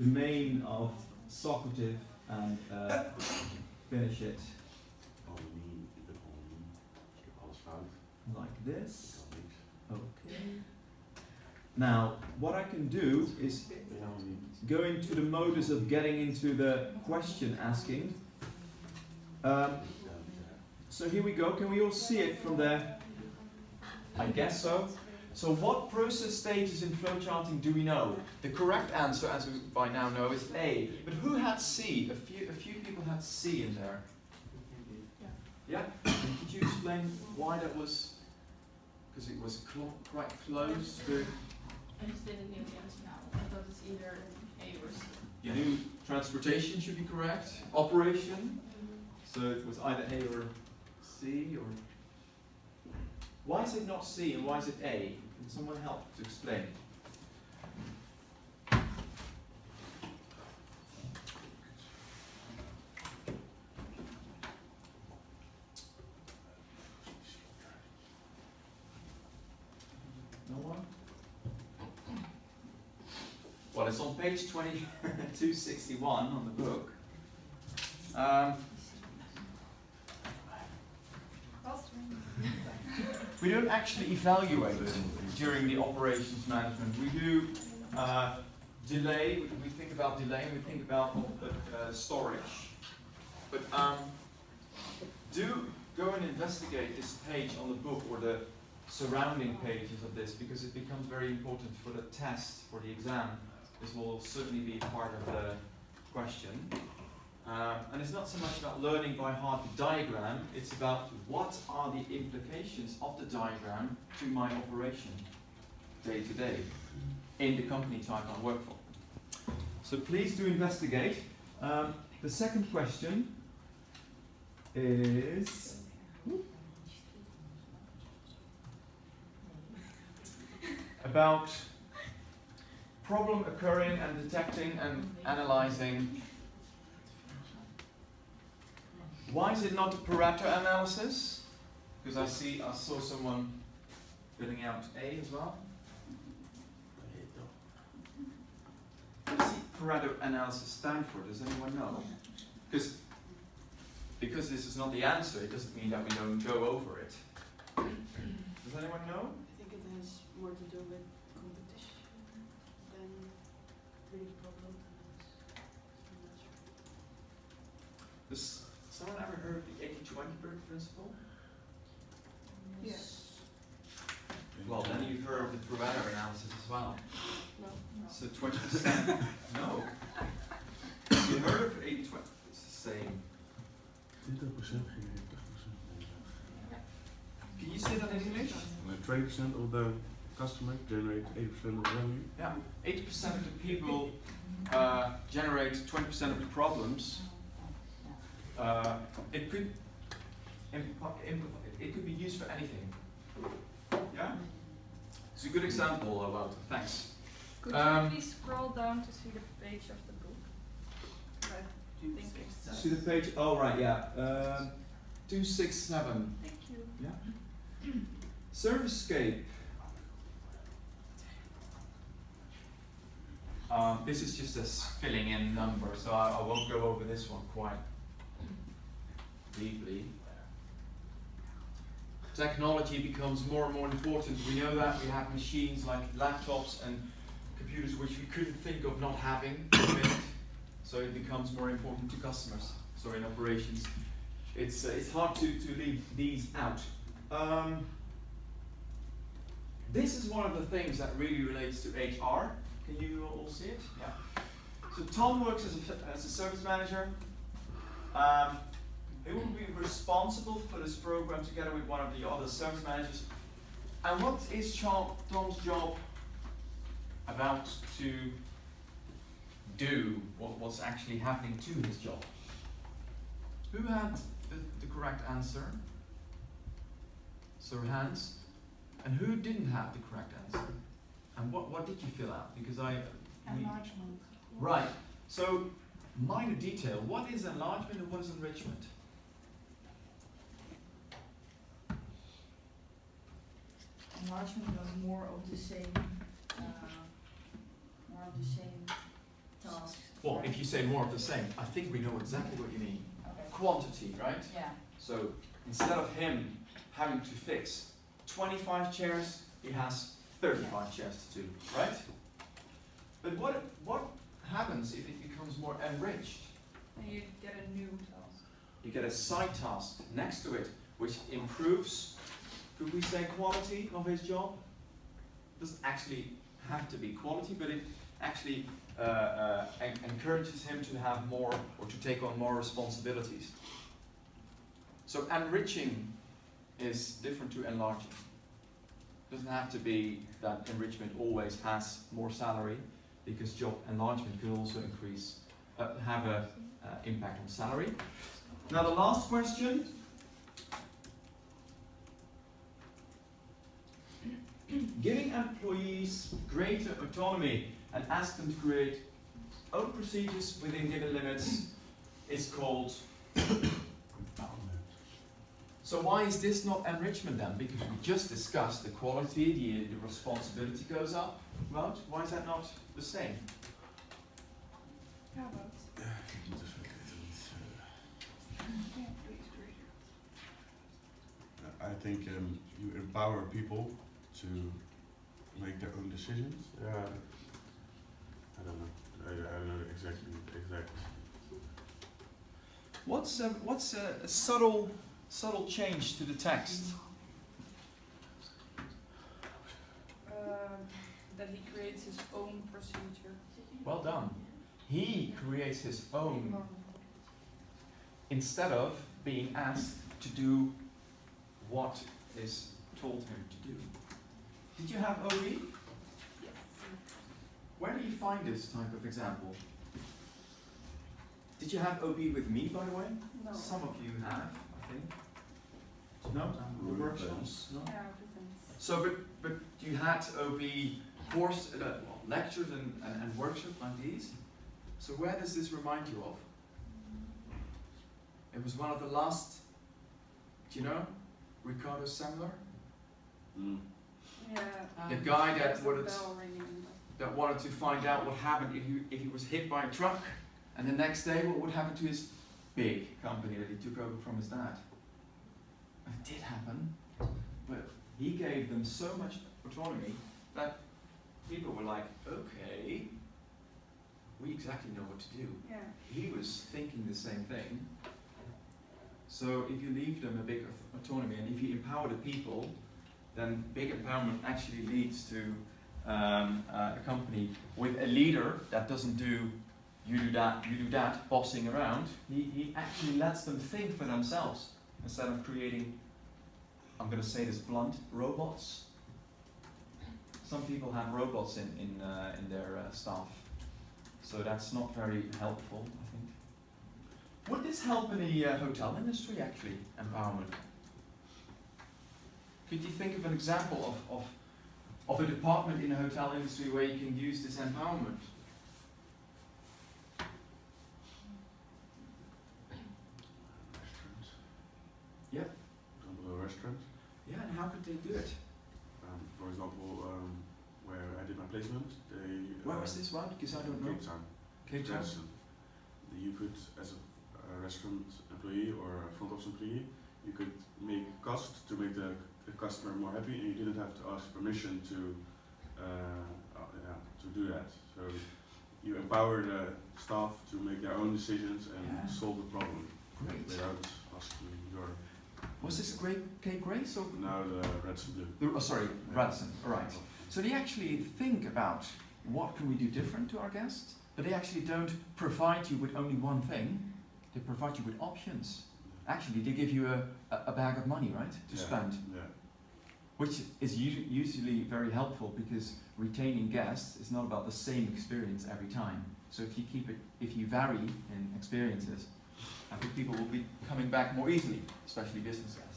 domain of Socrative and finish it like this. Okay. Now, what I can do is go into the modus of getting into the question asking. So here we go. Can we all see it from there? I guess so. So what process stages in flowcharting do we know? The correct answer, as we by now know, is A. But who had C? A few people had C in there. Yeah? And could you explain why that was? Because it was quite close to... I just didn't know the answer now. I thought it's either A or C. You knew transportation should be correct. Operation. So it was either A or C or... Why is it not C and why is it A? Can someone help to explain? No one? Well, it's on page 2261 on the book. We don't actually evaluate during the operations management. We do delay, we think about delay, and we think about storage. But do go and investigate this page on the book or the surrounding pages of this, because it becomes very important for the test, for the exam. This will certainly be part of the question. And it's not so much about learning by heart the diagram, it's about what are the implications of the diagram to my operation day to day in the company type I work for. So please do investigate. The second question is about problem occurring and detecting and analyzing. Why is it not a parameter analysis? Because I saw someone filling out A as well. What does parameter analysis stand for? Does anyone know? Because this is not the answer, it doesn't mean that we don't go over it. Does anyone know? I think it has more to do with competition than really problem. I'm not sure. Does someone ever heard of the 80-20 principle? Yes. Well, then you've heard of the parameter analysis as well. No. So 20%. No. You heard of 80-20? It's the same. 20% Can you say that in English? 20% of the customer generate 80% of revenue. Yeah. 80% of the people generate 20% of the problems. It could be used for anything. Yeah? It's a good example about thanks. Could you please scroll down to see the page of the book? I think it's... See the page? Oh, right, yeah. 267. Thank you. Yeah. Servicescape. This is just a filling in number, so I won't go over this one quite deeply. Technology becomes more and more important. We know that we have machines like laptops and computers which we couldn't think of not having, so it becomes more important to customers. So in operations, it's hard to leave these out. This is one of the things that really relates to HR. Can you all see it? Yeah. So Tom works as a service manager. He will be responsible for this program together with one of the other service managers. And what is Tom's job about to do? What's actually happening to his job? Who had the correct answer? So hands. And who didn't have the correct answer? And what did you fill out? Because Enlargement. right. So minor detail. What is enlargement and what is enrichment? Enlargement was more of the same tasks. Well, right? if you say more of the same, I think we know exactly what you mean. Okay. Quantity, right? Yeah. So instead of him having to fix 25 chairs, he has 35 chairs to do, right? But what happens if it becomes more enriched? And you get a new task. You get a side task next to it, which improves, could we say, quality of his job? Doesn't actually have to be quality, but it actually encourages him to have more or to take on more responsibilities. So enriching is different to enlarging. Doesn't have to be that enrichment always has more salary, because job enlargement could also increase, have a impact on salary. Now the last question. Giving employees greater autonomy and ask them to create own procedures within given limits is called Empowerment. So why is this not enrichment then? Because we just discussed the quality, the responsibility goes up. Well, why is that not the same? How about? I think you empower people to make their own decisions. I don't know. I don't know exact. What's a subtle change to the text? That he creates his own procedure. Well done. He creates his own instead of being asked to do what is told him to do. Did you have OB? Yes. Where do you find this type of example? Did you have OB with me, by the way? No. Some of you have, I think. No? The workshops? No? Yeah, depends. So, but you had OB course, lectures and workshops like these? So where does this remind you of? It was one of the last, do you know, Ricardo Semler? Mm. Yeah. The guy there's the wanted bell ringing. that wanted to find out what happened if he was hit by a truck, and the next day what would happen to his big company that he took over from his dad. It did happen, but he gave them so much autonomy that people were like, okay, we exactly know what to do. Yeah. He was thinking the same thing. So if you leave them a big autonomy and if you empower the people, then big empowerment actually leads to a company with a leader that doesn't do you do that, bossing around. He actually lets them think for themselves instead of creating, I'm going to say this blunt, robots. Some people have robots in their staff, so that's not very helpful, I think. Would this help in the hotel industry, actually, empowerment? Could you think of an example of a department in the hotel industry where you can use this empowerment? Restaurants. Yep. For example, a restaurant. Yeah, and how could they do it? For example, where I did my placement, they. Where was this one? Because I don't know. Cape Town. Cape Town. Jensen. You could, as a restaurant employee or a front office employee, you could make cost to make the customer more happy, and you didn't have to ask permission to do that. So you empower the staff to make their own decisions and Yeah. solve the problem Great. without asking your. Was this a great Cape Grace or? Now the Reds and Blue. Sorry, Radisson. All right. So they actually think about what can we do different to our guests, but they actually don't provide you with only one thing. They provide you with options. Actually, they give you a bag of money, right, to spend, Yeah. which is usually very helpful because retaining guests is not about the same experience every time. So if you vary in experiences, I think people will be coming back more easily, especially business guests.